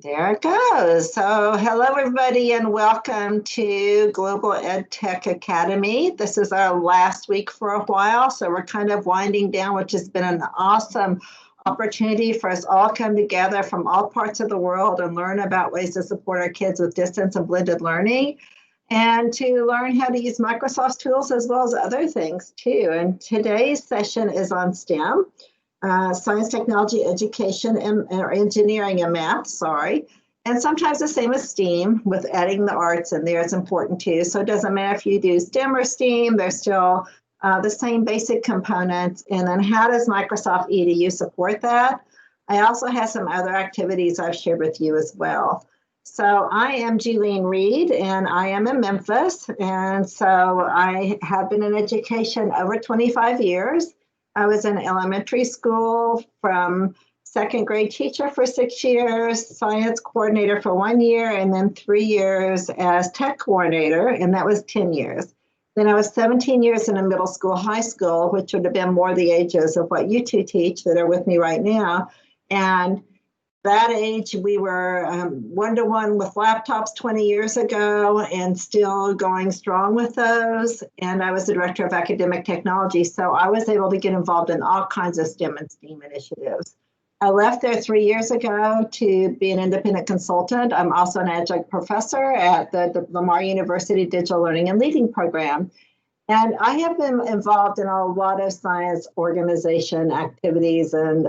There it goes. So hello, everybody, and welcome to Global EdTech Academy. This is our last week for a while, so we're kind of winding down, which has been an awesome opportunity for us all come together from all parts of the world and learn about ways to support our kids with distance and blended learning, and to learn how to use Microsoft's tools as well as other things too. And today's session is on STEM. Science, technology, education, or engineering and math, sorry. And sometimes the same as STEAM, with adding the arts in there is important too. So it doesn't matter if you do STEM or STEAM, they're still the same basic components. And then how does Microsoft EDU support that? I also have some other activities I've shared with you as well. So I am Julene Reed, and I am in Memphis. And so I have been in education over 25 years. I was in elementary school from second grade teacher for 6 years, science coordinator for 1 year, and then 3 years as tech coordinator, and that was 10 years. Then I was 17 years in a middle school, high school, which would have been more the ages of what you two teach that are with me right now. And that age, we were one-to-one with laptops 20 years ago and still going strong with those. And I was the director of academic technology, so I was able to get involved in all kinds of STEM and STEAM initiatives. I left there 3 years ago to be an independent consultant. I'm also an adjunct professor at the Lamar University Digital Learning and Leading Program. And I have been involved in a lot of science organization activities and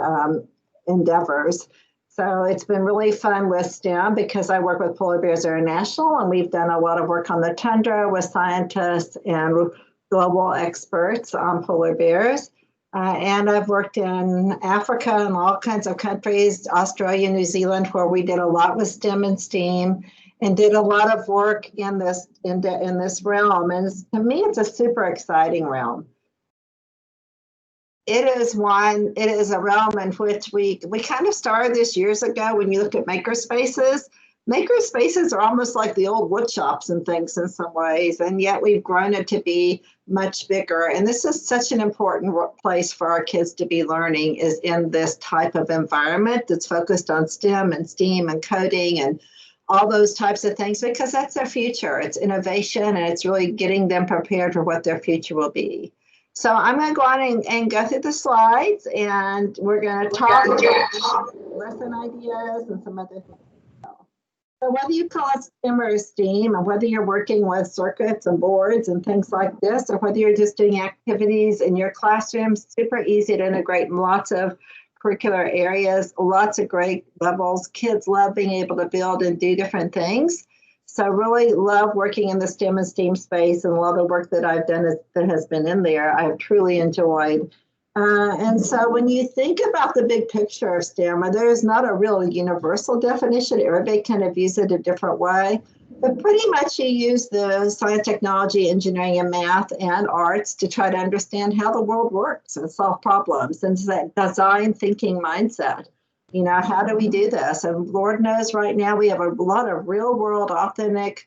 endeavors. So it's been really fun with STEM because I work with Polar Bears International, and we've done a lot of work on the tundra with scientists and global experts on polar bears. And I've worked in Africa and all kinds of countries, Australia, New Zealand, where we did a lot with STEM and STEAM and did a lot of work in this realm. And to me, it's a super exciting realm. It is a realm in which we kind of started this years ago. When you look at makerspaces are almost like the old wood shops and things in some ways, and yet we've grown it to be much bigger. And this is such an important place for our kids to be learning, is in this type of environment that's focused on STEM and STEAM and coding and all those types of things, because that's their future. It's innovation, and it's really getting them prepared for what their future will be. So I'm going to go on and go through the slides, and we're going to talk about lesson ideas and some other things. So whether you call it STEM or STEAM, and whether you're working with circuits and boards and things like this, or whether you're just doing activities in your classroom, super easy to integrate in lots of curricular areas, lots of great levels. Kids love being able to build and do different things. So really love working in the STEM and STEAM space, and a lot of the work that I've done that has been in there, I've truly enjoyed. And so when you think about the big picture of STEM, there is not a real universal definition. Everybody kind of views it a different way. But pretty much you use the science, technology, engineering, and math and arts to try to understand how the world works and solve problems, and that design thinking mindset. You know, how do we do this? And Lord knows right now we have a lot of real world authentic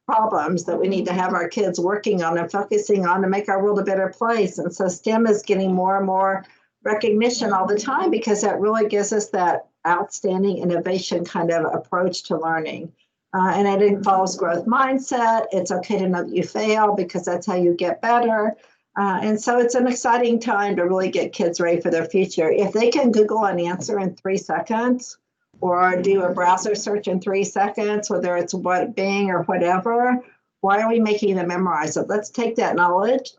problems that we need to have our kids working on and focusing on to make our world a better place. And so STEM is getting more and more recognition all the time, because that really gives us that outstanding innovation kind of approach to learning. And it involves growth mindset. It's okay to know that you fail, because that's how you get better. And so it's an exciting time to really get kids ready for their future. If they can Google an answer in 3 seconds, or do a browser search in 3 seconds, whether it's Bing or whatever, why are we making them memorize it? Let's take that knowledge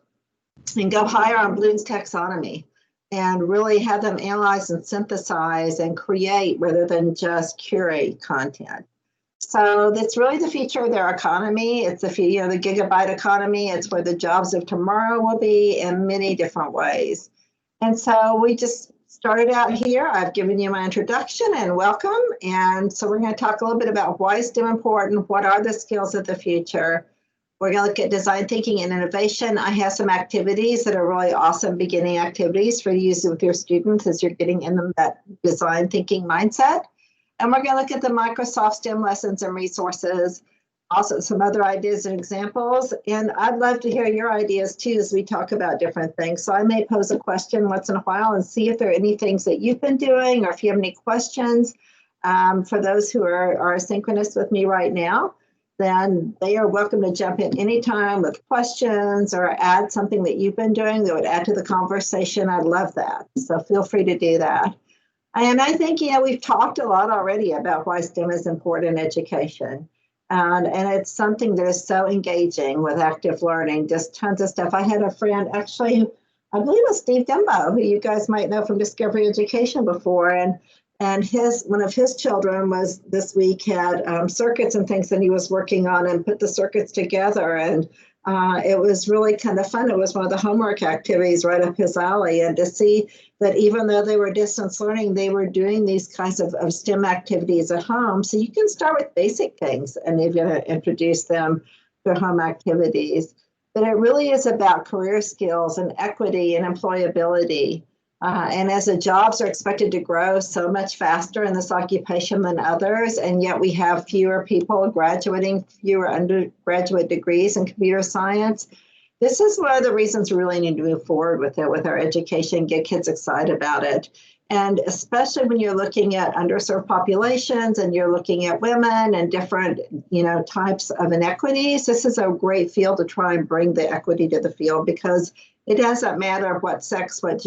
and go higher on Bloom's taxonomy and really have them analyze and synthesize and create rather than just curate content. So that's really the future of their economy. It's the gigabyte economy. It's where the jobs of tomorrow will be in many different ways. And so we just started out here. I've given you my introduction and welcome. And so we're going to talk a little bit about why is STEM important, what are the skills of the future. We're going to look at design thinking and innovation. I have some activities that are really awesome beginning activities for you to use with your students as you're getting in them that design thinking mindset. And we're going to look at the Microsoft STEM lessons and resources, also some other ideas and examples. And I'd love to hear your ideas too as we talk about different things. So I may pose a question once in a while and see if there are any things that you've been doing, or if you have any questions. For those who are synchronous with me right now, then they are welcome to jump in anytime with questions or add something that you've been doing that would add to the conversation. I'd love that. So feel free to do that. And I think, we've talked a lot already about why STEM is important in education. And it's something that is so engaging with active learning, just tons of stuff. I had a friend, actually, I believe it was Steve Gumbo, who you guys might know from Discovery Education before. And one of his children was this week had circuits and things that he was working on and put the circuits together. And it was really kind of fun. It was one of the homework activities right up his alley. And to see that even though they were distance learning, they were doing these kinds of STEM activities at home. So you can start with basic things and you're going to introduce them to home activities. But it really is about career skills and equity and employability. And as the jobs are expected to grow so much faster in this occupation than others, and yet we have fewer people graduating, fewer undergraduate degrees in computer science, this is one of the reasons we really need to move forward with it, with our education, get kids excited about it. And especially when you're looking at underserved populations and you're looking at women and different, types of inequities, this is a great field to try and bring the equity to the field, because it doesn't matter what sex, what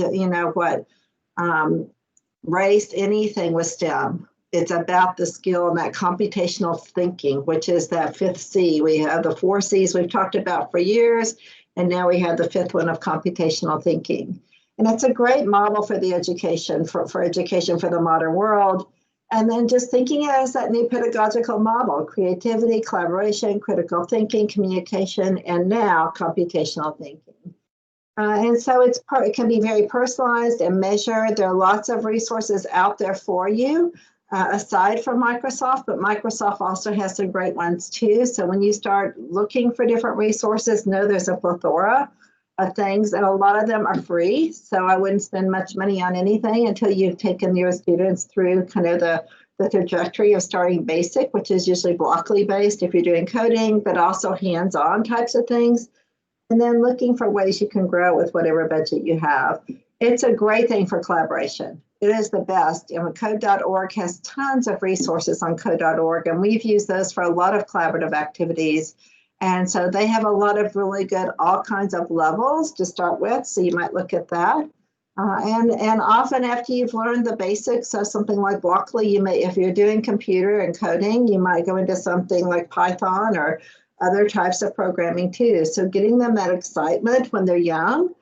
race, anything with STEM. It's about the skill and that computational thinking, which is that fifth C. We have the 4 C's we've talked about for years, and now we have the fifth one of computational thinking. And it's a great model for the education, for education for the modern world. And then just thinking it as that new pedagogical model: creativity, collaboration, critical thinking, communication, and now computational thinking. And so it can be very personalized and measured. There are lots of resources out there for you, aside from Microsoft, but Microsoft also has some great ones too. So when you start looking for different resources, know there's a plethora of things, and a lot of them are free. So I wouldn't spend much money on anything until you've taken your students through kind of the trajectory of starting basic, which is usually Blockly based if you're doing coding, but also hands-on types of things. And then looking for ways you can grow with whatever budget you have. It's a great thing for collaboration. It is the best. And code.org has tons of resources on code.org, and we've used those for a lot of collaborative activities. And so they have a lot of really good, all kinds of levels to start with. So you might look at that. And often after you've learned the basics of something like Blockly, you may, if you're doing computer and coding, you might go into something like Python or other types of programming too. So getting them that excitement when they're young,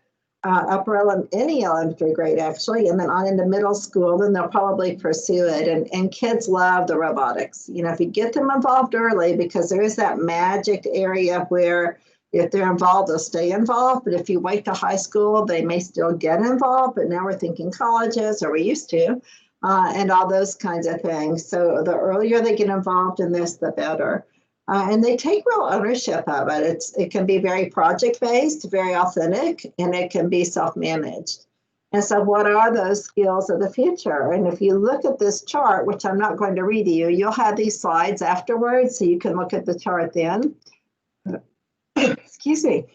any elementary grade actually, and then on into middle school, then they'll probably pursue it. And kids love the robotics. If you get them involved early, because there is that magic area where if they're involved, they'll stay involved. But if you wait to high school, they may still get involved. But now we're thinking colleges, or we used to, and all those kinds of things. So the earlier they get involved in this, the better. And they take real ownership of it. It can be very project-based, very authentic, and it can be self-managed. And so what are those skills of the future? And if you look at this chart, which I'm not going to read to you, you'll have these slides afterwards, so you can look at the chart then. Excuse me,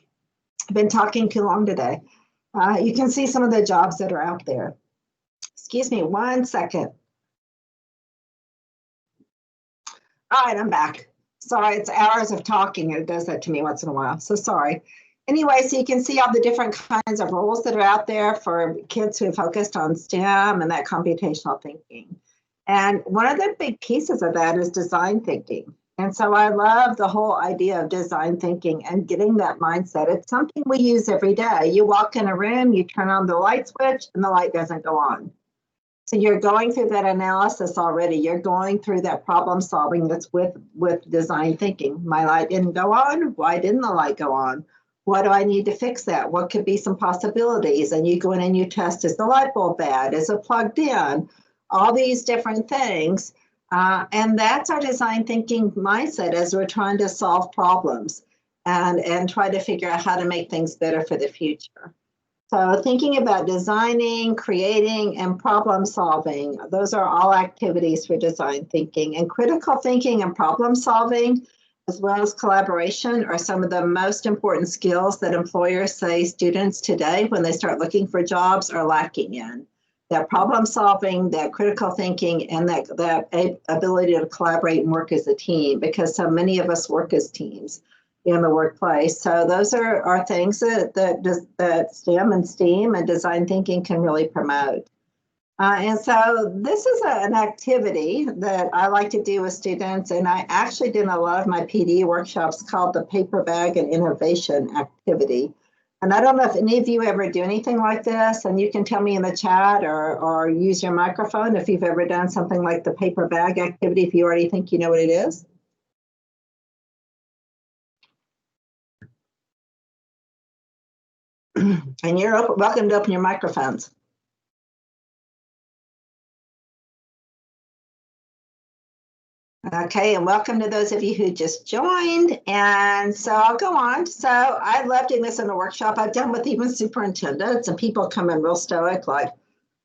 I've been talking too long today. You can see some of the jobs that are out there. Excuse me, 1 second. All right, I'm back. Sorry, it's hours of talking. It does that to me once in a while, so sorry. Anyway, so you can see all the different kinds of roles that are out there for kids who are focused on STEM and that computational thinking. And one of the big pieces of that is design thinking. And so I love the whole idea of design thinking and getting that mindset. It's something we use every day. You walk in a room, you turn on the light switch, and the light doesn't go on. So you're going through that analysis already. You're going through that problem solving that's with design thinking. My light didn't go on. Why didn't the light go on? What do I need to fix that? What could be some possibilities? And you go in and you test, is the light bulb bad? Is it plugged in? All these different things. And that's our design thinking mindset as we're trying to solve problems and try to figure out how to make things better for the future. So thinking about designing, creating, and problem solving, those are all activities for design thinking. And critical thinking and problem solving, as well as collaboration, are some of the most important skills that employers say students today, when they start looking for jobs, are lacking in. that problem solving, that critical thinking, and that ability to collaborate and work as a team, because so many of us work as teams in the workplace. So those are things that STEM and STEAM and design thinking can really promote. And so this is an activity that I like to do with students, and I actually did a lot of my PD workshops called the Paper Bag and Innovation Activity. And I don't know if any of you ever do anything like this, and you can tell me in the chat or use your microphone if you've ever done something like the paper bag activity, if you already think you know what it is. And you're welcome to open your microphones. Okay, and welcome to those of you who just joined. And so I'll go on. So I love doing this in a workshop. I've done with even superintendents, and people come in real stoic, like,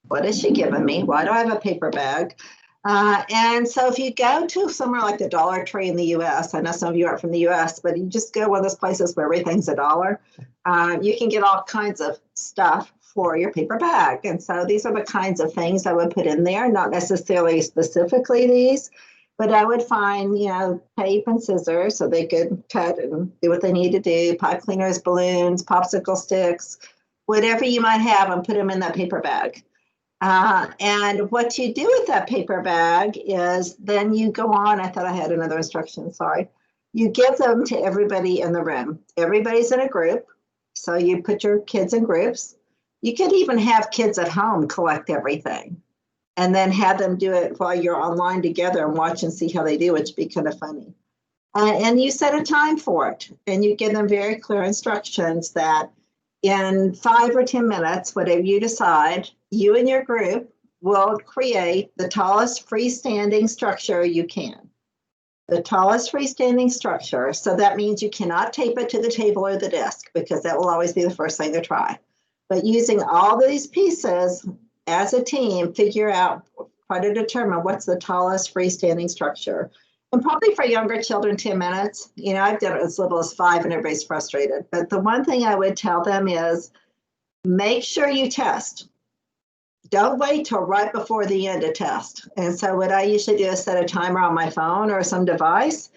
what is she giving me? Why do I have a paper bag? And so if you go to somewhere like the Dollar Tree in the US, I know some of you aren't from the US, but you just go to one of those places where everything's $1, you can get all kinds of stuff for your paper bag. And so these are the kinds of things I would put in there, not necessarily specifically these, but I would find, tape and scissors so they could cut and do what they need to do, pipe cleaners, balloons, popsicle sticks, whatever you might have, and put them in that paper bag. And what you do with that paper bag is then you go on. I thought I had another instruction, sorry. You give them to everybody in the room. Everybody's in a group. So you put your kids in groups. You could even have kids at home collect everything and then have them do it while you're online together and watch and see how they do, which would be kind of funny. And you set a time for it, and you give them very clear instructions that in 5 or 10 minutes, whatever you decide, you and your group will create the tallest freestanding structure you can. The tallest freestanding structure. So that means you cannot tape it to the table or the desk, because that will always be the first thing to try. But using all these pieces as a team, figure out, try to determine what's the tallest freestanding structure. And probably for younger children, 10 minutes. I've done it as little as 5 and everybody's frustrated. But the one thing I would tell them is make sure you test. Don't wait till right before the end to test. And so what I usually do is set a timer on my phone or some device,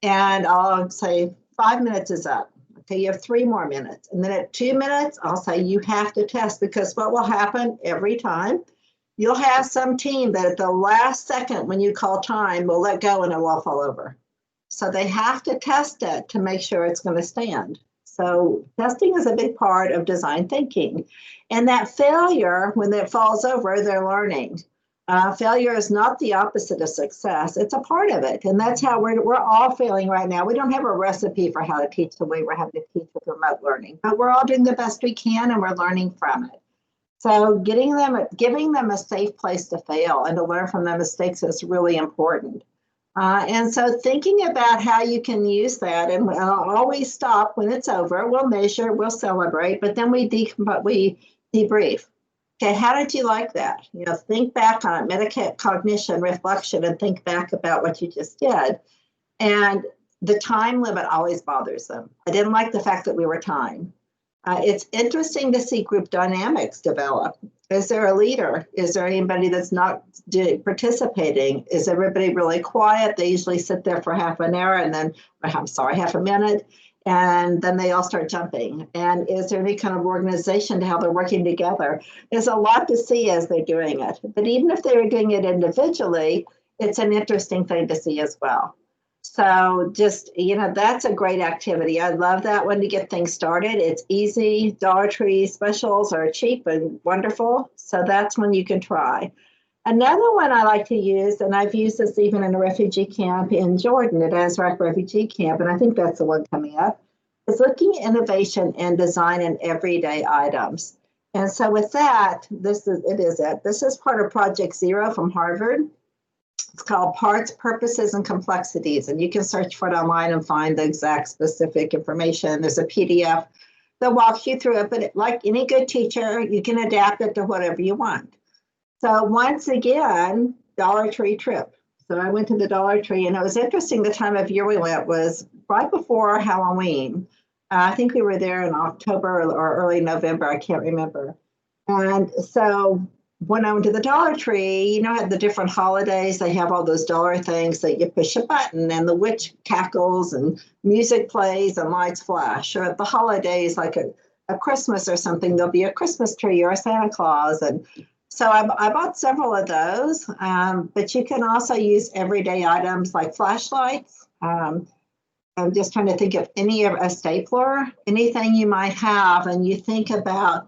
and I'll say 5 minutes is up. Okay, you have 3 more minutes. And then at 2 minutes, I'll say you have to test, because what will happen every time, you'll have some team that at the last second when you call time will let go and it will all fall over. So they have to test it to make sure it's going to stand. So testing is a big part of design thinking. And that failure, when it falls over, they're learning. Failure is not the opposite of success. It's a part of it. And that's how we're all failing right now. We don't have a recipe for how to teach the way we're having to teach with remote learning, but we're all doing the best we can and we're learning from it. So giving them a safe place to fail and to learn from their mistakes is really important. And so thinking about how you can use that, and we'll always stop when it's over. We'll measure, we'll celebrate, but then we debrief. Okay, how did you like that? Think back on it, metacognition, reflection, and think back about what you just did. And the time limit always bothers them. I didn't like the fact that we were timed. It's interesting to see group dynamics develop. Is there a leader? Is there anybody that's not participating? Is everybody really quiet? They usually sit there for half an hour and then, half a minute, and then they all start jumping. And is there any kind of organization to how they're working together? There's a lot to see as they're doing it. But even if they were doing it individually, it's an interesting thing to see as well. So just, that's a great activity. I love that one to get things started. It's easy. Dollar Tree specials are cheap and wonderful. So that's one you can try. Another one I like to use, and I've used this even in a refugee camp in Jordan at Azraq Refugee Camp, and I think that's the one coming up, is looking at innovation and design in everyday items. And so with that, this is part of Project Zero from Harvard. It's called Parts, Purposes, and Complexities. And you can search for it online and find the exact specific information. There's a PDF that walks you through it, but like any good teacher, you can adapt it to whatever you want. So once again, Dollar Tree trip. So I went to the Dollar Tree, and it was interesting. The time of year we went was right before Halloween. I think we were there in October or early November. I can't remember. And so when I went to the Dollar Tree, you know, at the different holidays, they have all those dollar things that you push a button and the witch cackles and music plays and lights flash. Or at the holidays, like a Christmas or something, there'll be a Christmas tree or a Santa Claus. And so I bought several of those, but you can also use everyday items like flashlights. I'm just trying to think of a stapler, anything you might have, and you think about,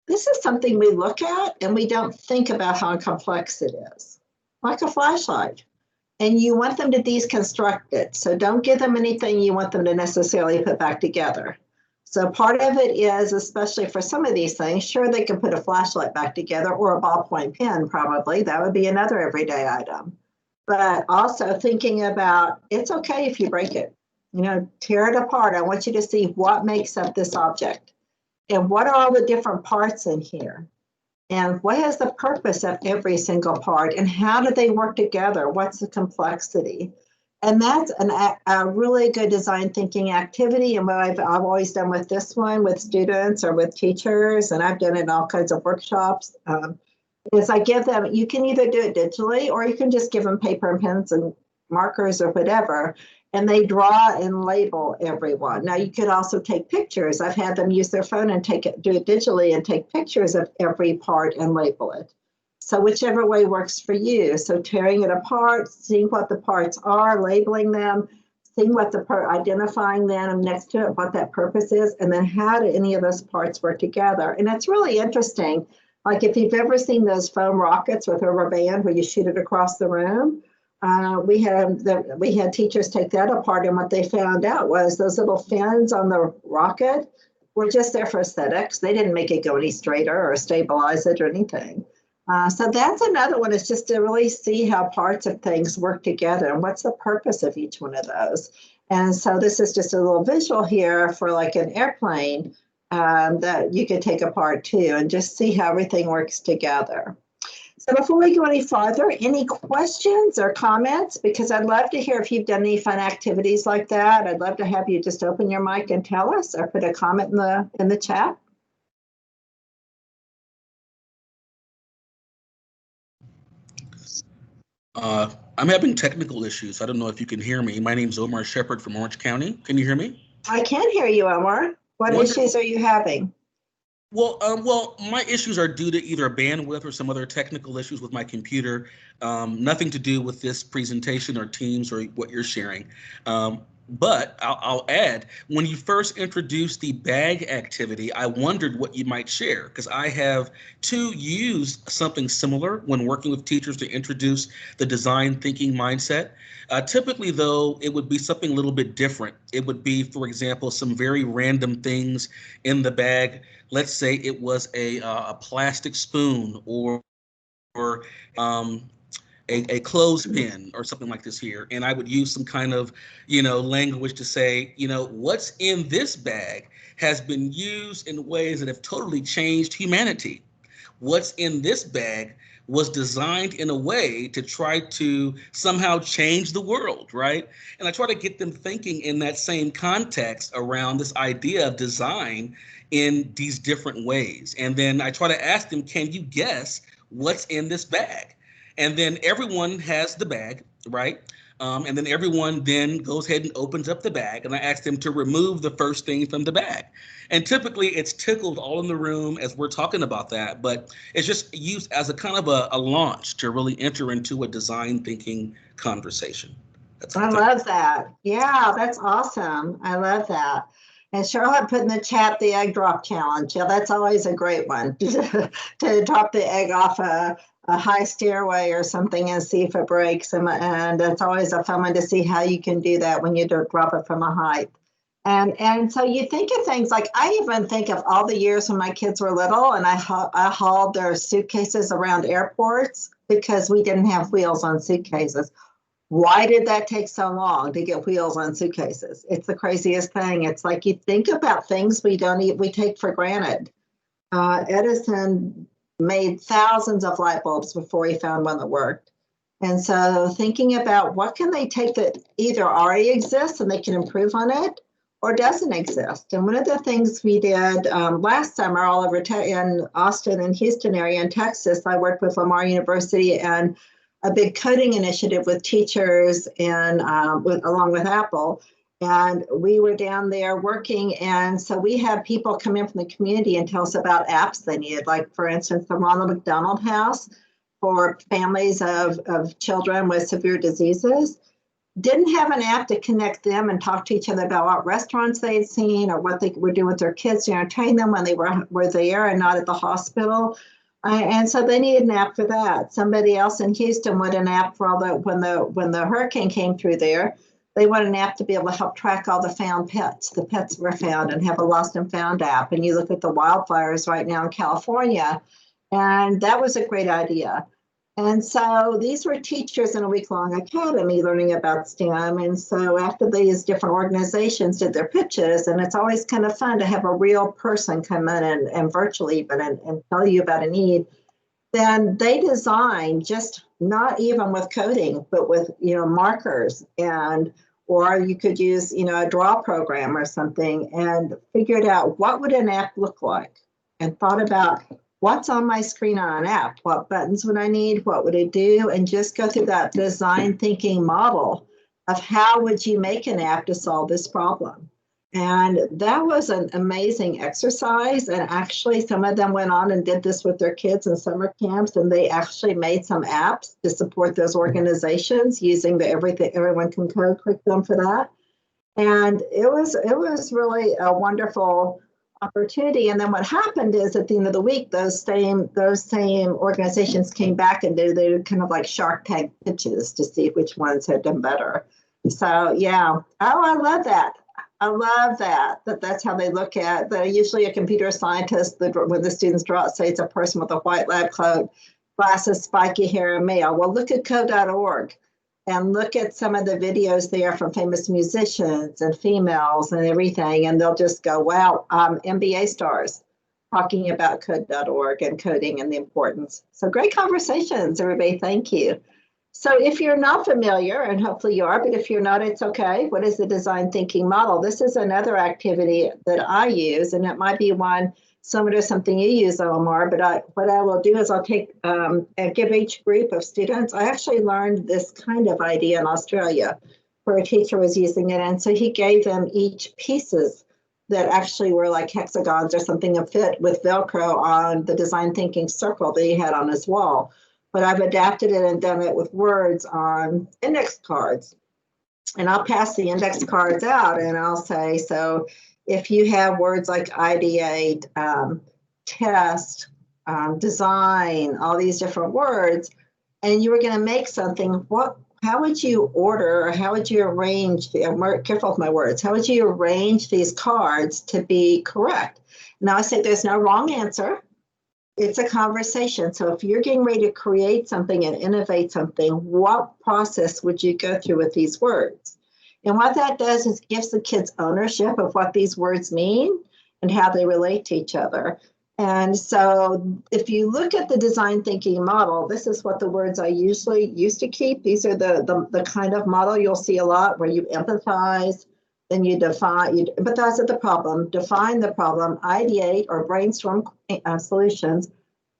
this is something we look at and we don't think about how complex it is, like a flashlight. And you want them to deconstruct it. So don't give them anything you want them to necessarily put back together. So part of it is, especially for some of these things, sure, they can put a flashlight back together or a ballpoint pen, probably. That would be another everyday item. But also thinking about, it's okay if you break it. You know, tear it apart. I want you to see what makes up this object. And what are all the different parts in here? And what is the purpose of every single part? And how do they work together? What's the complexity? And that's a really good design thinking activity. And what I've always done with this one, with students or with teachers, and I've done it in all kinds of workshops, is I give them, you can either do it digitally or you can just give them paper and pens and markers or whatever. And they draw and label everyone. Now you could also take pictures. I've had them use their phone and do it digitally and take pictures of every part and label it. So whichever way works for you. So tearing it apart, seeing what the parts are, labeling them, seeing what identifying them next to it, what that purpose is, and then how do any of those parts work together. And it's really interesting. Like if you've ever seen those foam rockets with a rubber band where you shoot it across the room, we had teachers take that apart, and what they found out was those little fins on the rocket were just there for aesthetics. They didn't make it go any straighter or stabilize it or anything. So that's another one, is just to really see how parts of things work together and what's the purpose of each one of those. And so this is just a little visual here for like an airplane that you could take apart too and just see how everything works together. So before we go any farther, any questions or comments? Because I'd love to hear if you've done any fun activities like that. I'd love to have you just open your mic and tell us, or put a comment in the chat. I'm having technical issues. I don't know if you can hear me. My name's Omar Shepard from Orange County. Can you hear me? I can hear you, Omar. What issues are you having? Well, my issues are due to either bandwidth or some other technical issues with my computer. Nothing to do with this presentation or Teams or what you're sharing. But I'll add, when you first introduced the bag activity, I wondered what you might share, because I have too used something similar when working with teachers to introduce the design thinking mindset. Typically, though, it would be something a little bit different. It would be, for example, some very random things in the bag. Let's say it was a plastic spoon or a clothespin or something like this here, and I would use some kind of, language to say, what's in this bag has been used in ways that have totally changed humanity. What's in this bag was designed in a way to try to somehow change the world, right? And I try to get them thinking in that same context around this idea of design in these different ways. And then I try to ask them, can you guess what's in this bag? And then everyone has the bag, right? And then everyone then goes ahead and opens up the bag, and I ask them to remove the first thing from the bag. And typically it's tickled all in the room as we're talking about that, but it's just used as a kind of a launch to really enter into a design thinking conversation. I love that. Yeah, that's awesome. I love that. And Cheryl had put in the chat the egg drop challenge. Yeah, that's always a great one to drop the egg off a high stairway or something and see if it breaks. And it's always a fun one to see how you can do that when you drop it from a height. And so you think of things like, I even think of all the years when my kids were little and I hauled their suitcases around airports because we didn't have wheels on suitcases. Why did that take so long to get wheels on suitcases? It's the craziest thing. It's like you think about things we take for granted. Edison made thousands of light bulbs before he found one that worked. And so thinking about what can they take that either already exists and they can improve on it, or doesn't exist. And one of the things we did last summer all over in Austin and Houston area in Texas, I worked with Lamar University and a big coding initiative with teachers and along with Apple. And we were down there working. And so we had people come in from the community and tell us about apps they needed. Like, for instance, the Ronald McDonald House for families of children with severe diseases didn't have an app to connect them and talk to each other about what restaurants they had seen or what they were doing with their kids to entertain them when they were there and not at the hospital. And so they needed an app for that. Somebody else in Houston wanted an app for all the when the hurricane came through there. They want an app to be able to help track all the found pets. The pets were found and have a lost and found app. And you look at the wildfires right now in California, and that was a great idea. And so these were teachers in a week-long academy learning about STEM. And so after these different organizations did their pitches, and it's always kind of fun to have a real person come in and virtually, but and tell you about a need, then they designed just not even with coding, but with markers or you could use a draw program or something and figured out what would an app look like and thought about what's on my screen on an app, what buttons would I need, what would it do, and just go through that design thinking model of how would you make an app to solve this problem. And that was an amazing exercise. And actually, some of them went on and did this with their kids in summer camps, and they actually made some apps to support those organizations using the Everyone Can Code curriculum for that. And it was really a wonderful opportunity. And then what happened is at the end of the week, those same organizations came back and they did kind of like Shark Tank pitches to see which ones had done better. So yeah, I love that. I love that's how they look at that. Usually a computer scientist, when the students draw it, say it's a person with a white lab coat, glasses, spiky hair, and male. Well, look at code.org and look at some of the videos there from famous musicians and females and everything. And they'll just go, wow, NBA stars talking about code.org and coding and the importance. So great conversations, everybody. Thank you. So if you're not familiar, and hopefully you are, but if you're not, it's okay. What is the design thinking model? This is another activity that I use, and it might be one similar to something you use, Omar, but what I will do is I'll take and give each group of students. I actually learned this kind of idea in Australia where a teacher was using it. And so he gave them each pieces that actually were like hexagons or something that fit with Velcro on the design thinking circle that he had on his wall. But I've adapted it and done it with words on index cards. And I'll pass the index cards out and I'll say, so if you have words like ideate, test, design, all these different words, and you were going to make something, how would you order, or how would you arrange, I'm careful with my words, how would you arrange these cards to be correct? Now I say there's no wrong answer. It's a conversation. So if you're getting ready to create something and innovate something, what process would you go through with these words? And what that does is gives the kids ownership of what these words mean and how they relate to each other. And so if you look at the design thinking model, this is what the words I usually used to keep. These are the kind of model you'll see a lot where you empathize, then you empathize with the problem, define the problem, ideate or brainstorm solutions,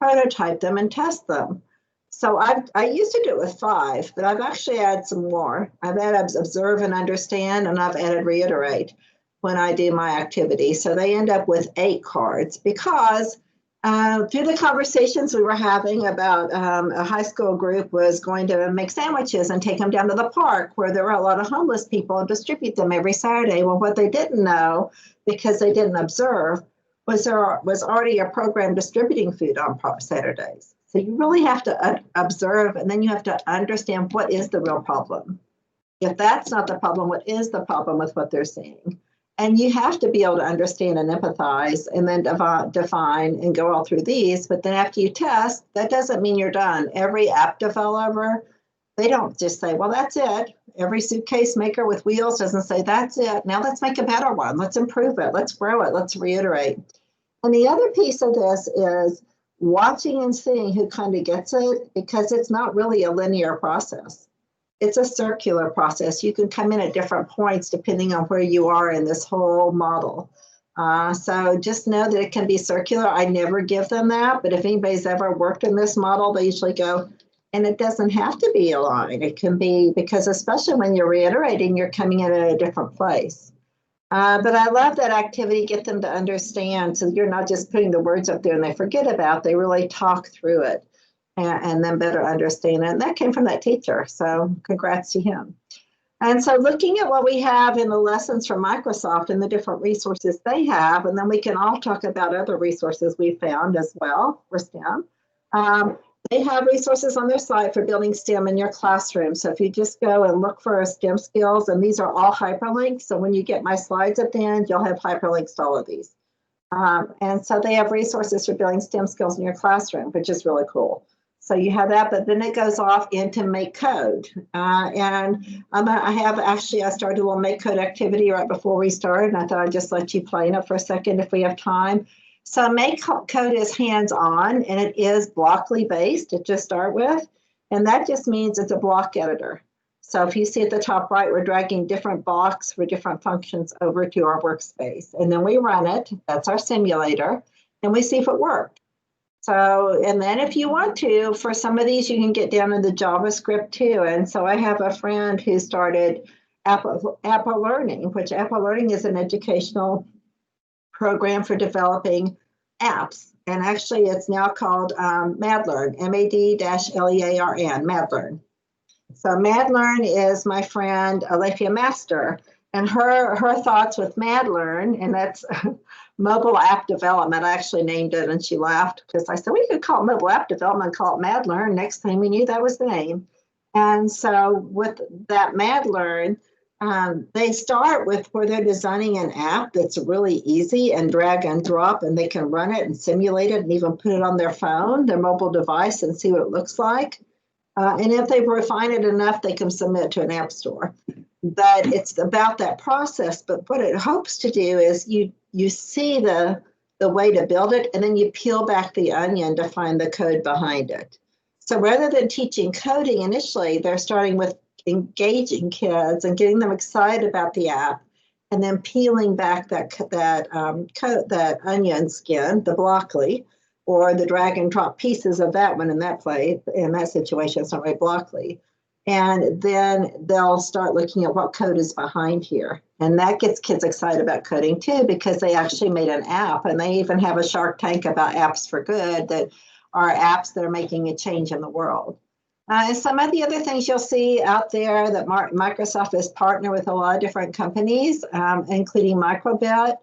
prototype them, and test them. So I used to do it with 5, but I've actually added some more. I've added observe and understand, and I've added reiterate when I do my activity. So they end up with 8 cards because through the conversations we were having about a high school group was going to make sandwiches and take them down to the park where there were a lot of homeless people and distribute them every Saturday. Well, what they didn't know, because they didn't observe, was there was already a program distributing food on Saturdays. So you really have to observe, and then you have to understand what is the real problem. If that's not the problem, what is the problem with what they're seeing? And you have to be able to understand and empathize and then define and go all through these. But then after you test, that doesn't mean you're done. Every app developer, they don't just say, well, that's it. Every suitcase maker with wheels doesn't say, that's it. Now let's make a better one. Let's improve it. Let's grow it. Let's reiterate. And the other piece of this is watching and seeing who kind of gets it, because it's not really a linear process. it's a circular process. You can come in at different points depending on where you are in this whole model. So just know that it can be circular. I never give them that, but if anybody's ever worked in this model, they usually go, and it doesn't have to be a line. It can be, because especially when you're reiterating, you're coming in at a different place. But I love that activity, get them to understand, so you're not just putting the words up there and they forget about, they really talk through it and then better understand it. And that came from that teacher, so congrats to him. And so looking at what we have in the lessons from Microsoft and the different resources they have, and then we can all talk about other resources we found as well for STEM. They have resources on their site for building STEM in your classroom. So if you just go and look for STEM skills, and these are all hyperlinks. So when you get my slides at the end, you'll have hyperlinks to all of these. And so they have resources for building STEM skills in your classroom, which is really cool. So you have that, but then it goes off into MakeCode. And I started a little MakeCode activity right before we started, and I thought I'd just let you play in it for a second if we have time. So MakeCode is hands-on, and it is Blockly based to start with. And that just means it's a block editor. So if you see at the top right, we're dragging different blocks for different functions over to our workspace. And then we run it, that's our simulator, and we see if it worked. So, and then if you want to, for some of these, you can get down into JavaScript too. And so I have a friend who started Apple Learning, which Apple Learning is an educational program for developing apps. And actually it's now called MadLearn, M-A-D-L-E-A-R-N, MadLearn. So MadLearn is my friend Alethea Master, and her thoughts with MadLearn, and that's mobile app development. I actually named it, and she laughed because I said, we could call it mobile app development, call it MadLearn. Next thing we knew, that was the name. And so with that MadLearn, they start with where they're designing an app that's really easy and drag and drop, and they can run it and simulate it and even put it on their phone, their mobile device, and see what it looks like. And if they refine it enough, they can submit to an app store. But it's about that process. But what it hopes to do is you see the way to build it, and then you peel back the onion to find the code behind it. So rather than teaching coding initially, they're starting with engaging kids and getting them excited about the app, and then peeling back that onion skin, the Blockly, or the drag and drop pieces of that one in that situation. It's not really Blockly. And then they'll start looking at what code is behind here. And that gets kids excited about coding too, because they actually made an app, and they even have a Shark Tank about apps for good that are apps that are making a change in the world. And some of the other things you'll see out there that Microsoft has partnered with a lot of different companies, including Microbit,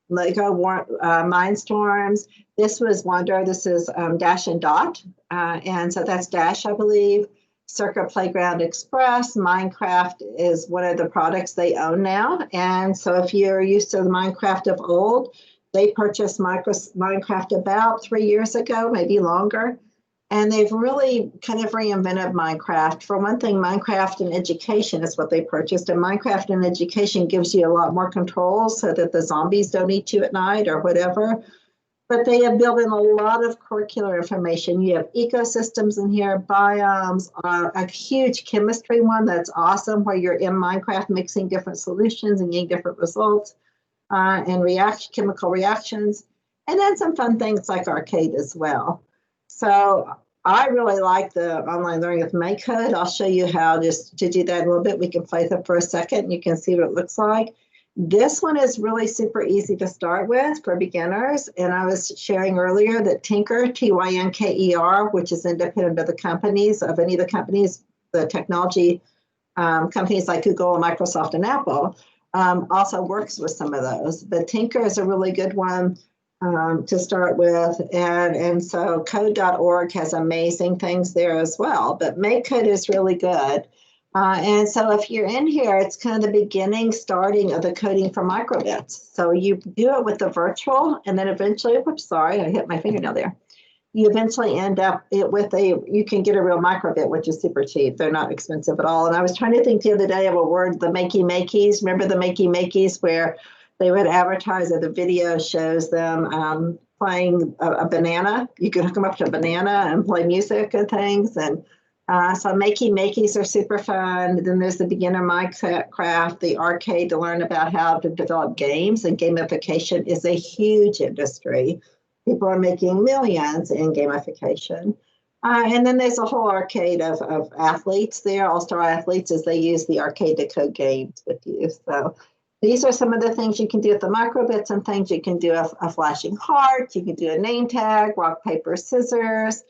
Lego Mindstorms. This was Wonder. This is Dash and Dot. And so that's Dash, I believe. Circuit Playground Express. Minecraft is one of the products they own now. And so if you're used to the Minecraft of old, they purchased Minecraft about 3 years ago, maybe longer. And they've really kind of reinvented Minecraft. For one thing, Minecraft in Education is what they purchased. And Minecraft in Education gives you a lot more control so that the zombies don't eat you at night or whatever. But they have built in a lot of curricular information. You have ecosystems in here, biomes, a huge chemistry one that's awesome, where you're in Minecraft mixing different solutions and getting different results, and chemical reactions. And then some fun things like arcade as well. So I really like the online learning with MakeCode. I'll show you how just to do that in a little bit. We can play that for a second and you can see what it looks like. This one is really super easy to start with for beginners. And I was sharing earlier that Tinker, T-Y-N-K-E-R, which is independent of the companies, of any of the companies, the technology companies like Google, Microsoft, and Apple, also works with some of those. But Tinker is a really good one to start with. And so code.org has amazing things there as well. But MakeCode is really good. And so if you're in here, it's kind of the starting of the coding for microbits. So you do it with the virtual, and then eventually, whoops, sorry, I hit my fingernail there. You eventually end up with you can get a real microbit, which is super cheap. They're not expensive at all. And I was trying to think the other day of a word, the makey-makeys. Remember the makey-makeys where they would advertise, or the video shows them playing a banana. You could hook them up to a banana and play music and things. And So makeys are super fun. Then there's the beginner Minecraft, the arcade to learn about how to develop games, and gamification is a huge industry. People are making millions in gamification. And then there's a whole arcade of athletes there, all-star athletes, as they use the arcade to code games with you. So these are some of the things you can do with the microbits and things. You can do a flashing heart, you can do a name tag, rock, paper, scissors.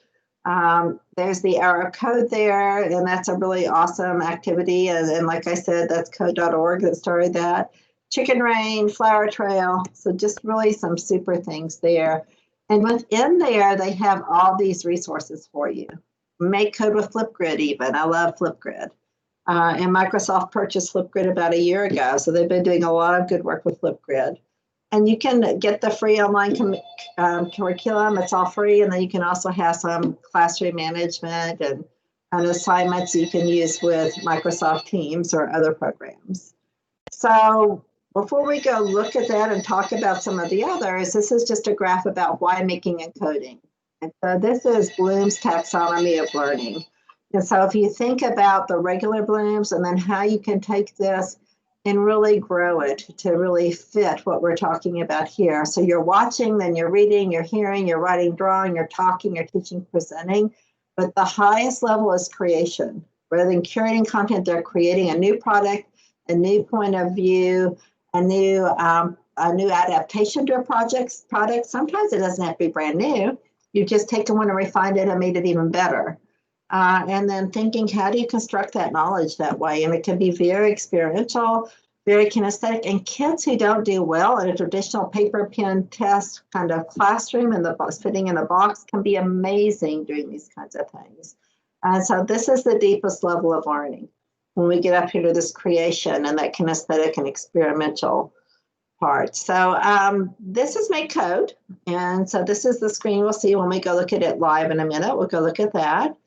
There's the arrow code there, and that's a really awesome activity. And like I said, that's code.org that started that. Chicken Rain, Flower Trail. So just really some super things there. And within there, they have all these resources for you. MakeCode with Flipgrid even. I love Flipgrid. And Microsoft purchased Flipgrid about a year ago. So they've been doing a lot of good work with Flipgrid. And you can get the free online curriculum. It's all free. And then you can also have some classroom management and assignments you can use with Microsoft Teams or other programs. So before we go look at that and talk about some of the others, this is just a graph about why making and coding. And so this is Bloom's taxonomy of learning. And so if you think about the regular Blooms and then how you can take this and really grow it to really fit what we're talking about here. So you're watching, then you're reading, you're hearing, you're writing, drawing, you're talking, you're teaching, presenting. But the highest level is creation. Rather than curating content, they're creating a new product, a new point of view, a new adaptation to a product. Sometimes it doesn't have to be brand new. You've just taken one and refined it and made it even better. And then thinking, how do you construct that knowledge that way? And it can be very experiential, very kinesthetic. And kids who don't do well in a traditional paper, pen, test kind of classroom and the box fitting in a box can be amazing doing these kinds of things. And so this is the deepest level of learning when we get up here to this creation and that kinesthetic and experimental part. So this is MakeCode. And so this is the screen we'll see when we go look at it live in a minute. We'll go look at that.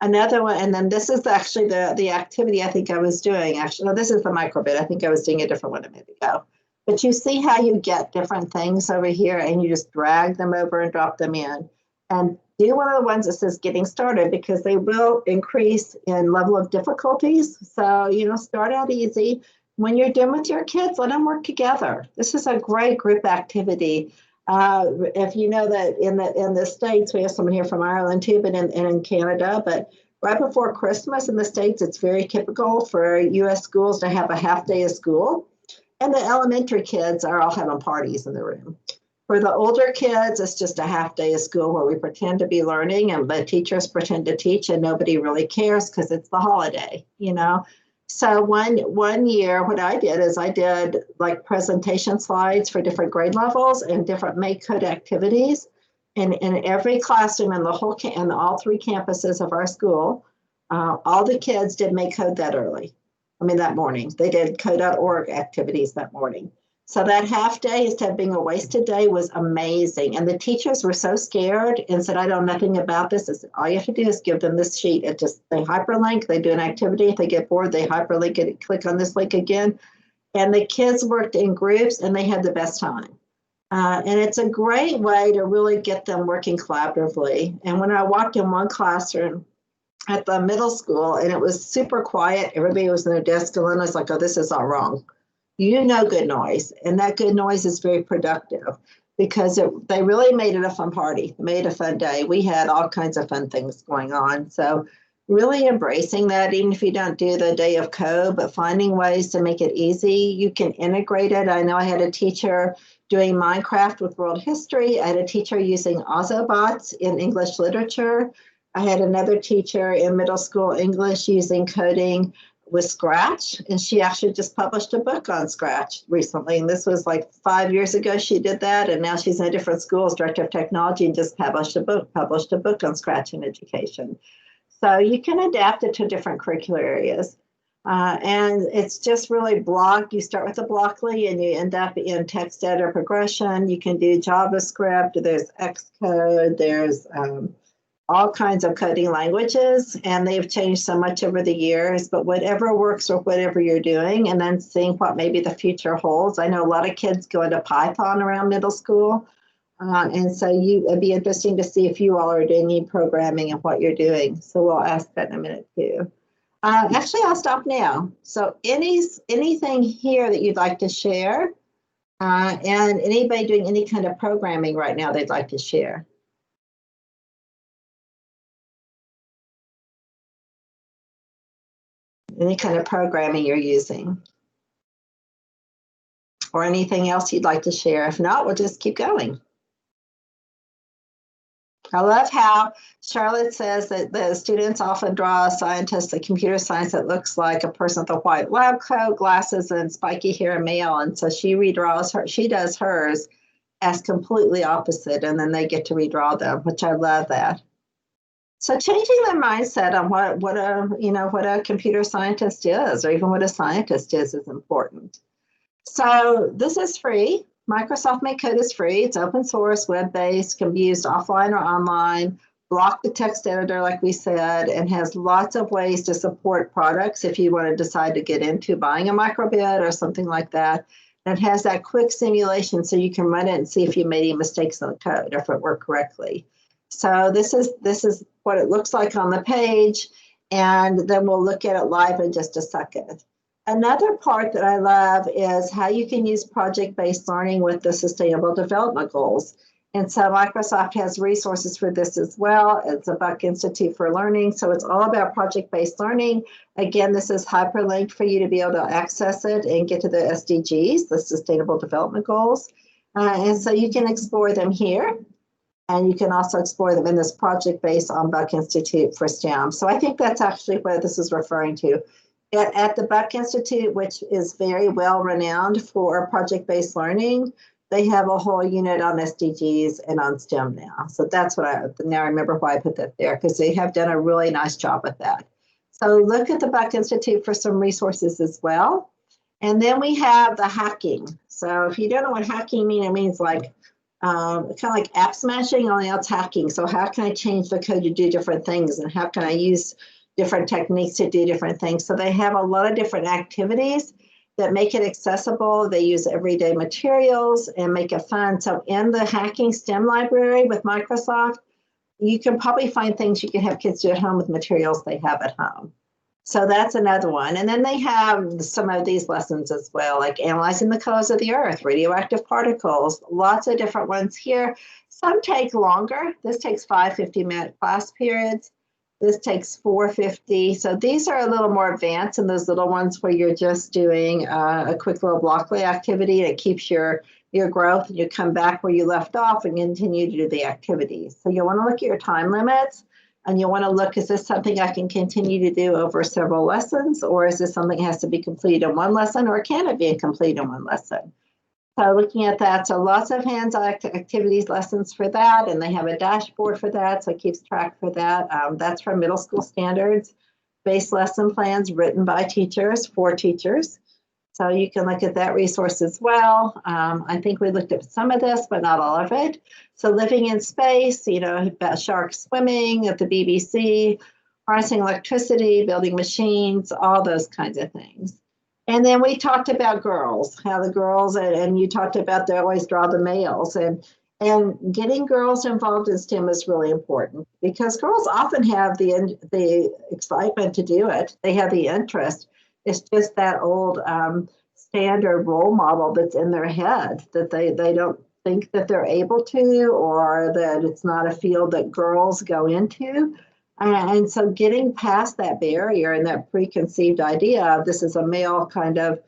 Another one, and then this is actually the activity I think I was doing. Actually, no, this is the microbit. I think I was doing a different one a minute ago. But you see how you get different things over here and you just drag them over and drop them in. And do one of the ones that says getting started, because they will increase in level of difficulties. So, start out easy. When you're done with your kids, let them work together. This is a great group activity. If you know that in the States, we have someone here from Ireland too, but in Canada, but right before Christmas in the States, it's very typical for US schools to have a half day of school. And the elementary kids are all having parties in the room. For the older kids, it's just a half day of school where we pretend to be learning and the teachers pretend to teach and nobody really cares because it's the holiday, So one year, what I did is I did like presentation slides for different grade levels and different MakeCode activities. And in every classroom in the whole and all three campuses of our school, all the kids did MakeCode that morning. They did code.org activities that morning. So that half day, instead of being a wasted day, was amazing. And the teachers were so scared and said, I know nothing about this. I said, all you have to do is give them this sheet. They hyperlink, they do an activity. If they get bored, they hyperlink it, click on this link again. And the kids worked in groups and they had the best time. And it's a great way to really get them working collaboratively. And when I walked in one classroom at the middle school and it was super quiet, everybody was in their desk and I was like, oh, this is all wrong. Good noise, and that good noise is very productive because they really made it a fun party, made it a fun day. We had all kinds of fun things going on. So really embracing that, even if you don't do the day of code, but finding ways to make it easy. You can integrate it. I know I had a teacher doing Minecraft with world history. I had a teacher using Ozobots in English literature. I had another teacher in middle school English using coding with Scratch, and she actually just published a book on Scratch recently. And this was like 5 years ago she did that, and now she's in a different school as director of technology and just published a book on Scratch in education. So you can adapt it to different curricular areas. And it's just really blocked. You start with a Blockly and you end up in text editor progression. You can do JavaScript, there's Xcode, there's all kinds of coding languages, and they've changed so much over the years, but whatever works or whatever you're doing, and then seeing what maybe the future holds. I know a lot of kids go into Python around middle school. And so it'd be interesting to see if you all are doing any programming and what you're doing. So we'll ask that in a minute too. Actually, I'll stop now. So anything here that you'd like to share? And anybody doing any kind of programming right now they'd like to share? Any kind of programming you're using? Or anything else you'd like to share? If not, we'll just keep going. I love how Charlotte says that the students often draw a scientist of computer science that looks like a person with a white lab coat, glasses, and spiky hair, male. And so she does hers as completely opposite, and then they get to redraw them, which I love that. So changing their mindset on what a computer scientist is, or even what a scientist is important. So this is free. Microsoft MakeCode is free. It's open source, web-based, can be used offline or online, block the text editor, like we said, and has lots of ways to support products if you want to decide to get into buying a microbit or something like that. And it has that quick simulation so you can run it and see if you made any mistakes in the code or if it worked correctly. So this is what it looks like on the page, and then we'll look at it live in just a second. Another part that I love is how you can use project-based learning with the Sustainable Development Goals. And so Microsoft has resources for this as well. It's a Buck Institute for Learning. So it's all about project-based learning. Again, this is hyperlinked for you to be able to access it and get to the SDGs, the Sustainable Development Goals. And so you can explore them here. And you can also explore them in this project based on Buck Institute for STEM. So I think that's actually what this is referring to. At the Buck Institute, which is very well renowned for project-based learning, they have a whole unit on SDGs and on STEM now. So that's what now I remember why I put that there, because they have done a really nice job with that. So look at the Buck Institute for some resources as well. And then we have the hacking. So if you don't know what hacking means, it means like kind of like app smashing, only it's hacking. So how can I change the code to do different things? And how can I use different techniques to do different things? So they have a lot of different activities that make it accessible. They use everyday materials and make it fun. So in the Hacking STEM library with Microsoft, you can probably find things you can have kids do at home with materials they have at home. So that's another one. And then they have some of these lessons as well, like analyzing the colors of the earth, radioactive particles, lots of different ones here. Some take longer. This takes 5 50-minute class periods. This takes 450. So these are a little more advanced than those little ones where you're just doing a quick little blockly activity. And it keeps your growth, and you come back where you left off and continue to do the activities. So you'll want to look at your time limits, and you'll want to look, is this something I can continue to do over several lessons, or is this something that has to be completed in one lesson, or can it be complete in one lesson? So looking at that, so lots of hands-on activities lessons for that, and they have a dashboard for that, so it keeps track for that. That's from middle school standards, based lesson plans written by teachers for teachers. So you can look at that resource as well. I think we looked at some of this, but not all of it. So living in space, about sharks swimming at the BBC, harnessing electricity, building machines, all those kinds of things. And then we talked about girls, how the girls, and you talked about they always draw the males, and getting girls involved in STEM is really important because girls often have the excitement to do it. They have the interest. It's just that old standard role model that's in their head that they don't think that they're able to, or that it's not a field that girls go into. And so getting past that barrier and that preconceived idea of this is a male kind of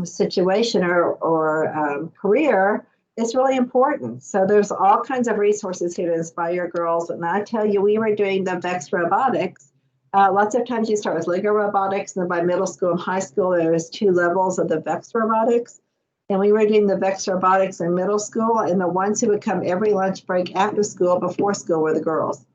situation or career is really important. So there's all kinds of resources here to inspire girls. And I tell you, we were doing the VEX robotics. Lots of times you start with Lego robotics, and then by middle school and high school, there's 2 levels of the VEX robotics. And we were doing the VEX robotics in middle school, and the ones who would come every lunch break after school, before school, were the girls.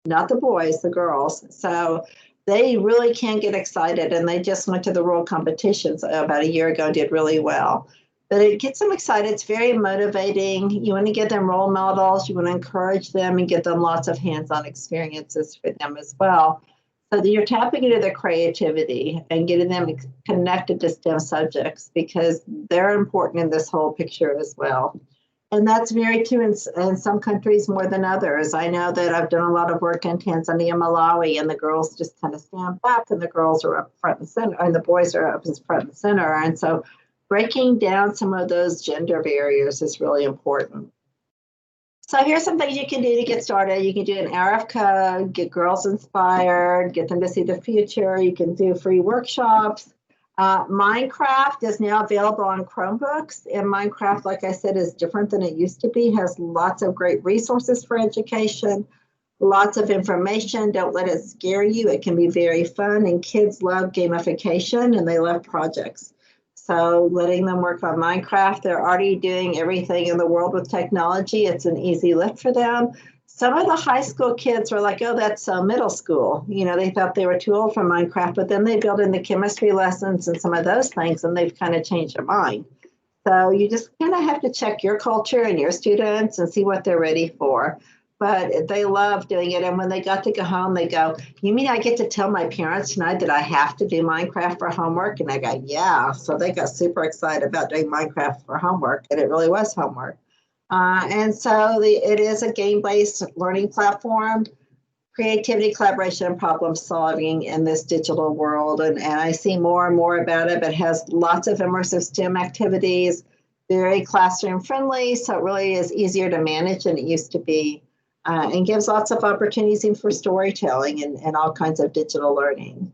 Not the boys, the girls. So they really can get excited, and they just went to the world competitions about a year ago and did really well. But it gets them excited. It's very motivating. You want to give them role models. You want to encourage them and give them lots of hands-on experiences for them as well. So that you're tapping into their creativity and getting them connected to STEM subjects because they're important in this whole picture as well. And that's very true in some countries more than others. I know that I've done a lot of work in Tanzania, Malawi, and the girls just kind of stand back and the girls are up front and center, and the boys are up as front and center. And so breaking down some of those gender barriers is really important. So here's some things you can do to get started. You can do an hour of code, get girls inspired, get them to see the future. You can do free workshops. Minecraft is now available on Chromebooks, and Minecraft, like I said, is different than it used to be, has lots of great resources for education, lots of information. Don't let it scare you. It can be very fun, and kids love gamification and they love projects. So letting them work on Minecraft, they're already doing everything in the world with technology. It's an easy lift for them. Some of the high school kids were like, oh, that's middle school. You know, they thought they were too old for Minecraft, but then they built in the chemistry lessons and some of those things, and they've kind of changed their mind. So you just kind of have to check your culture and your students and see what they're ready for. But they love doing it. And when they got to go home, they go, you mean I get to tell my parents tonight that I have to do Minecraft for homework? And I go, yeah. So they got super excited about doing Minecraft for homework, and it really was homework. And so it is a game-based learning platform, creativity, collaboration, and problem solving in this digital world. And I see more and more about it, but it has lots of immersive STEM activities, very classroom friendly. So it really is easier to manage than it used to be, and gives lots of opportunities for storytelling and all kinds of digital learning.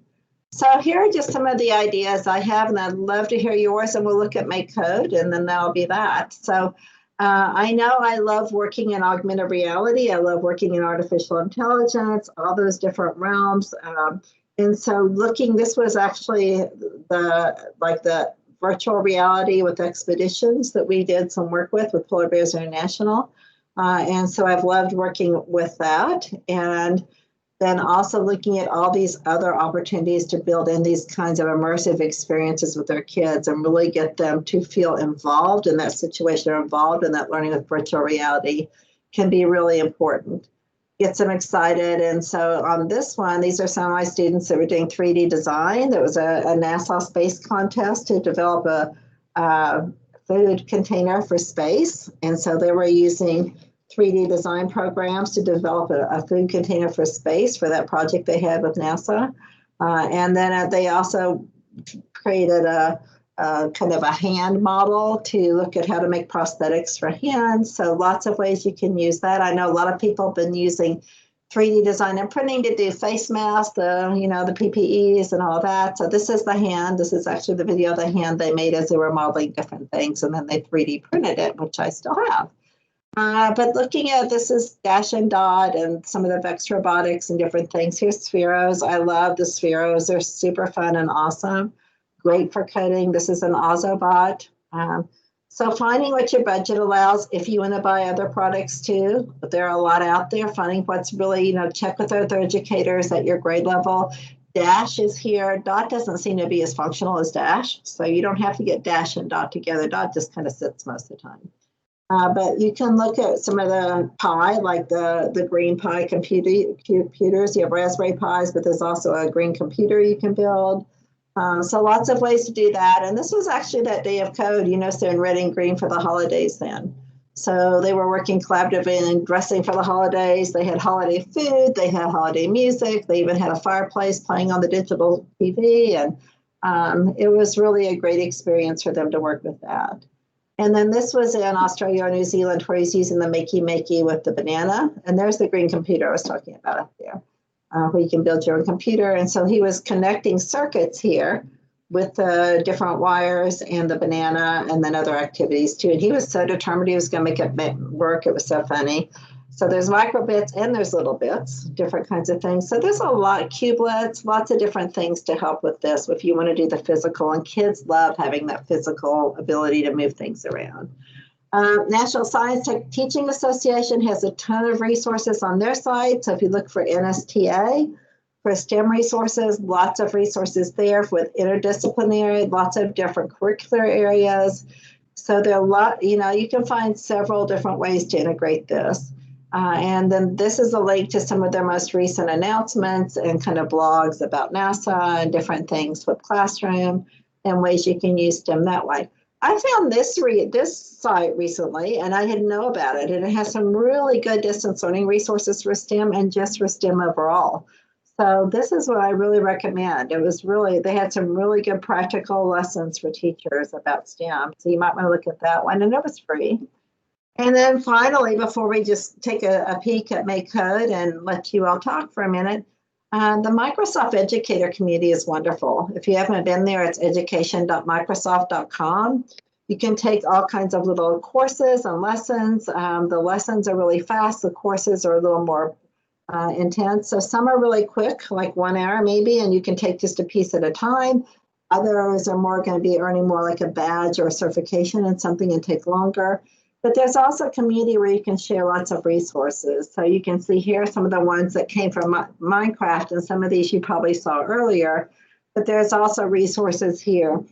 So here are just some of the ideas I have, and I'd love to hear yours, and we'll look at MakeCode, and then that'll be that. So I know I love working in augmented reality. I love working in artificial intelligence, all those different realms. And so this was actually the virtual reality with expeditions that we did some work with Polar Bears International. And so I've loved working with that. And then also looking at all these other opportunities to build in these kinds of immersive experiences with their kids and really get them to feel involved in that situation or involved in that learning with virtual reality can be really important. Gets them excited. And so on this one, these are some of my students that were doing 3D design. There was a NASA space contest to develop a food container for space. And so they were using 3D design programs to develop a food container for space for that project they had with NASA. And then they also created a kind of a hand model to look at how to make prosthetics for hands. So lots of ways you can use that. I know a lot of people have been using 3D design and printing to do face masks, the PPEs and all that. So this is the hand. This is actually the video of the hand they made as they were modeling different things. And then they 3D printed it, which I still have. But looking at this is Dash and Dot and some of the Vex robotics and different things. Here's Spheros. I love the Spheros. They're super fun and awesome. Great for coding. This is an Ozobot. So finding what your budget allows, if you want to buy other products too, but there are a lot out there, finding what's really, check with other educators at your grade level. Dash is here. Dot doesn't seem to be as functional as Dash. So you don't have to get Dash and Dot together. Dot just kind of sits most of the time. But you can look at some of the Pi, like the green Pi computers. You have Raspberry Pis, but there's also a green computer you can build. So lots of ways to do that. And this was actually that day of code, so in red and green for the holidays then. So they were working collaboratively and dressing for the holidays. They had holiday food. They had holiday music. They even had a fireplace playing on the digital TV. And it was really a great experience for them to work with that. And then this was in Australia or New Zealand where he's using the Makey with the banana. And there's the green computer I was talking about up there, where you can build your own computer. And so he was connecting circuits here with the different wires and the banana and then other activities too. And he was so determined he was going to make it work. It was so funny. So there's microbits and there's little bits, different kinds of things. So there's a lot of cubelets, lots of different things to help with this if you want to do the physical. And kids love having that physical ability to move things around. National Science Teaching Association has a ton of resources on their site. So if you look for NSTA, for STEM resources, lots of resources there with interdisciplinary, lots of different curricular areas. So there are a lot, you can find several different ways to integrate this. And then this is a link to some of their most recent announcements and kind of blogs about NASA and different things with Classroom and ways you can use STEM that way. I found this site recently, and I didn't know about it. And it has some really good distance learning resources for STEM and just for STEM overall. So this is what I really recommend. They had some really good practical lessons for teachers about STEM. So you might want to look at that one, and it was free. And then finally, before we just take a peek at MakeCode and let you all talk for a minute, the Microsoft Educator community is wonderful. If you haven't been there, it's education.microsoft.com. You can take all kinds of little courses and lessons. The lessons are really fast. The courses are a little more intense. So some are really quick, like 1 hour maybe, and you can take just a piece at a time. Others are more going to be earning more like a badge or a certification and something and take longer. But there's also a community where you can share lots of resources. So you can see here some of the ones that came from Minecraft, and some of these you probably saw earlier. But there's also resources here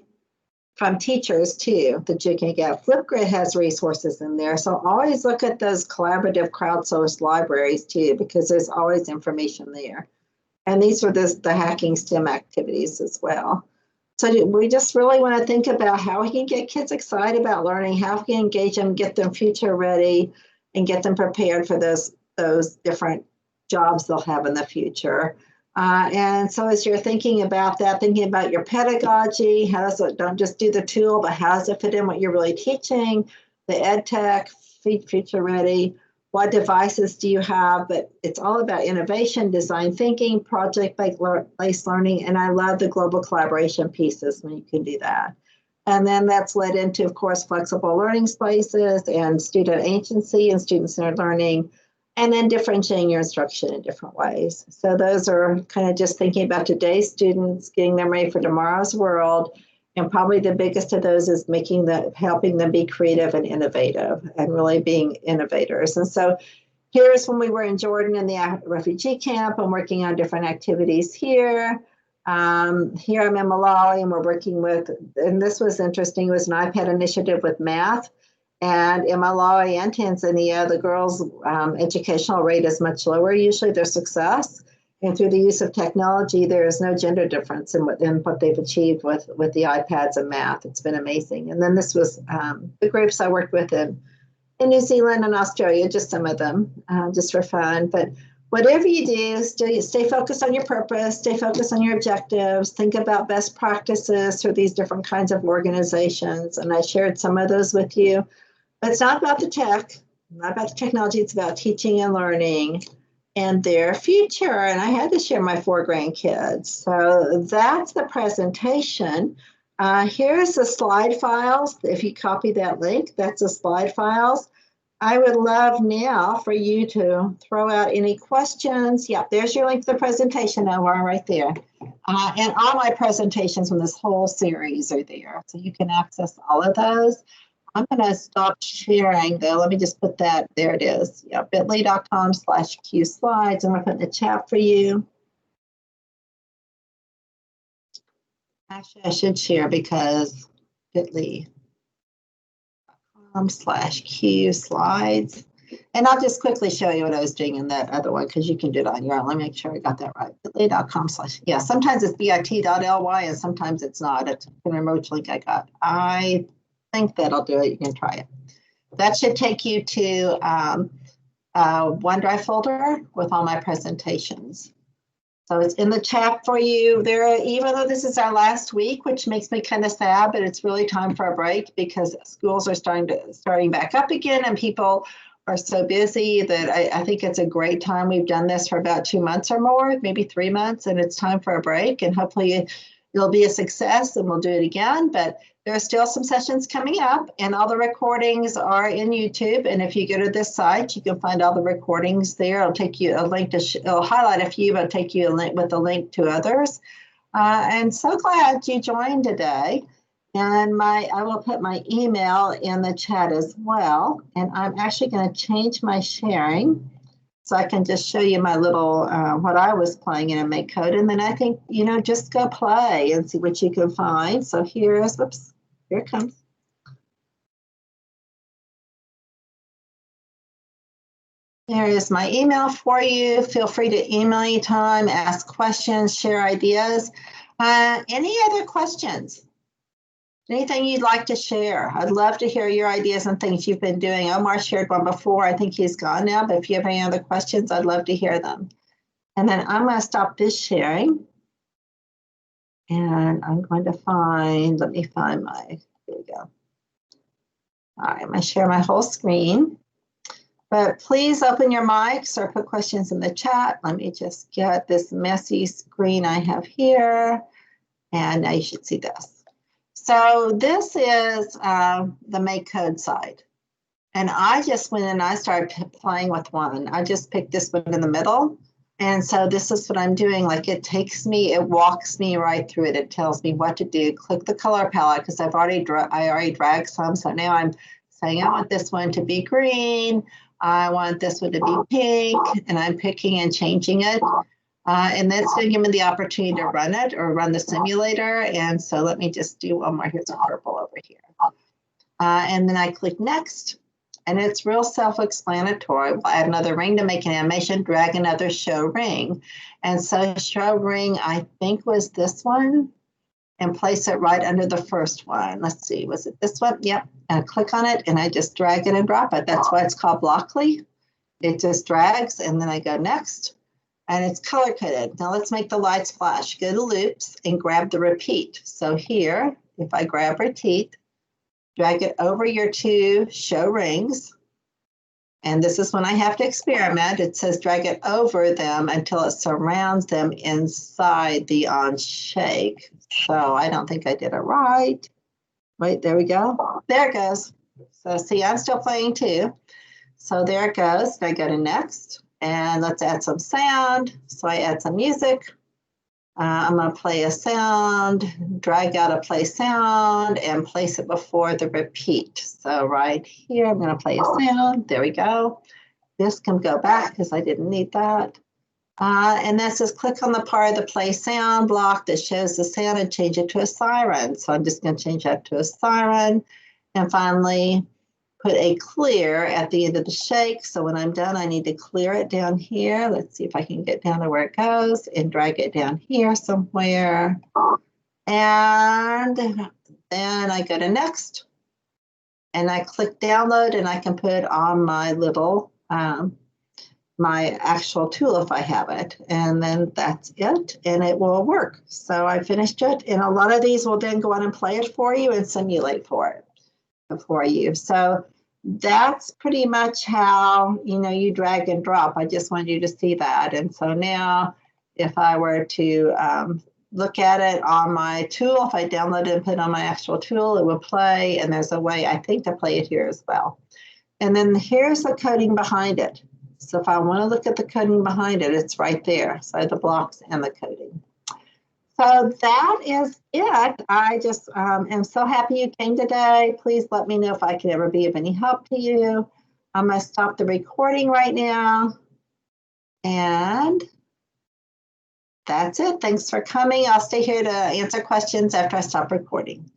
from teachers too that you can get. Flipgrid has resources in there. So always look at those collaborative crowdsourced libraries too, because there's always information there. And these are the hacking STEM activities as well. So we just really want to think about how we can get kids excited about learning, how we can engage them, get them future ready, and get them prepared for those different jobs they'll have in the future. And so as you're thinking about that, thinking about your pedagogy, how does it, don't just do the tool, but how does it fit in what you're really teaching, the EdTech, future ready, what devices do you have? But it's all about innovation, design thinking, project-based learning, and I love the global collaboration pieces when you can do that. And then that's led into, of course, flexible learning spaces and student agency and student-centered learning, and then differentiating your instruction in different ways. So those are kind of just thinking about today's students, getting them ready for tomorrow's world. And probably the biggest of those is helping them be creative and innovative and really being innovators. And so here's when we were in Jordan in the refugee camp. I'm working on different activities here. Here I'm in Malawi and we're working with, and this was interesting, it was an iPad initiative with math. And in Malawi and Tanzania, the girls' educational rate is much lower, usually their success. And through the use of technology, there is no gender difference in what they've achieved with the iPads and math. It's been amazing. And then this was the groups I worked with in New Zealand and Australia, just some of them, just for fun. But whatever you do, stay focused on your purpose, stay focused on your objectives, think about best practices for these different kinds of organizations. And I shared some of those with you. But it's not about the tech, not about the technology, it's about teaching and learning and their future. And I had to share my 4 grandkids. So that's the presentation. Here's the slide files. If you copy that link, that's the slide files. I would love now for you to throw out any questions. Yep, there's your link to the presentation, Omar, right there. And all my presentations from this whole series are there. So you can access all of those. I'm going to stop sharing though. Let me just put that, there it is. Yeah, bit.ly.com/Q slides. I'm going to put in the chat for you. Actually, I should share because bit.ly.com/Q slides. And I'll just quickly show you what I was doing in that other one because you can do it on your own. Let me make sure I got that right. bit.ly.com/ yeah, sometimes it's bit.ly and sometimes it's not. It's an remote link I got. I think that'll do it. You can try it. That should take you to a OneDrive folder with all my presentations. So it's in the chat for you there, even though this is our last week, which makes me kind of sad, but it's really time for a break because schools are starting back up again and people are so busy that I think it's a great time. We've done this for about 2 months or more, maybe 3 months, and it's time for a break. And hopefully it'll be a success and we'll do it again. But there are still some sessions coming up and all the recordings are in YouTube. And if you go to this site, you can find all the recordings there. It'll take you a link to, it'll highlight a few, but take you a link with a link to others. And so glad you joined today. And I will put my email in the chat as well. And I'm actually going to change my sharing so I can just show you my little, what I was playing in a MakeCode. And then I think, just go play and see what you can find. So here it comes. There is my email for you. Feel free to email anytime, ask questions, share ideas. Any other questions? Anything you'd like to share? I'd love to hear your ideas and things you've been doing. Omar shared one before. I think he's gone now, but if you have any other questions, I'd love to hear them. And then I'm going to stop this sharing. And I'm going to find, let me find my, there we go. All right, I'm going to share my whole screen. But please open your mics or put questions in the chat. Let me just get this messy screen I have here. And now you should see this. So this is the MakeCode side. And I just went and I started playing with one. I just picked this one in the middle. And so this is what I'm doing. Like it walks me right through it. It tells me what to do. Click the color palette because I already dragged some. So now I'm saying I want this one to be green. I want this one to be pink. And I'm picking and changing it. And that's going to give me the opportunity to run it or run the simulator. And so let me just do one more. Here's a purple over here. And then I click next. And it's real self-explanatory. We'll add another ring to make an animation, drag another show ring. And so show ring, I think was this one, and place it right under the first one. Let's see, was it this one? Yep, and I click on it and I just drag it and drop it. That's why it's called Blockly. It just drags and then I go next and it's color coded. Now let's make the lights flash. Go to loops and grab the repeat. So here, if I grab repeat, drag it over your two show rings. And this is when I have to experiment. It says drag it over them until it surrounds them inside the on shake. So I don't think I did it right. Wait, there we go. There it goes. So see, I'm still playing too. So there it goes. I go to next. And let's add some sound. So I add some music. I'm going to play a sound, drag out a play sound, and place it before the repeat. So right here, I'm going to play a sound. There we go. This can go back because I didn't need that. And that says click on the part of the play sound block that shows the sound and change it to a siren. So I'm just going to change that to a siren. And finally, put a clear at the end of the shake. So when I'm done, I need to clear it down here. Let's see if I can get down to where it goes and drag it down here somewhere. And then I go to next and I click download and I can put it on my little, my actual tool if I have it. And then that's it and it will work. So I finished it. And a lot of these will then go on and play it for you and simulate for it. For you. So that's pretty much how, you drag and drop. I just wanted you to see that. And so now if I were to look at it on my tool, if I download it and put it on my actual tool, it will play. And there's a way, I think, to play it here as well. And then here's the coding behind it. So if I want to look at the coding behind it, it's right there. So the blocks and the coding. So that is it. I just am so happy you came today. Please let me know if I can ever be of any help to you. I'm going to stop the recording right now. And that's it. Thanks for coming. I'll stay here to answer questions after I stop recording.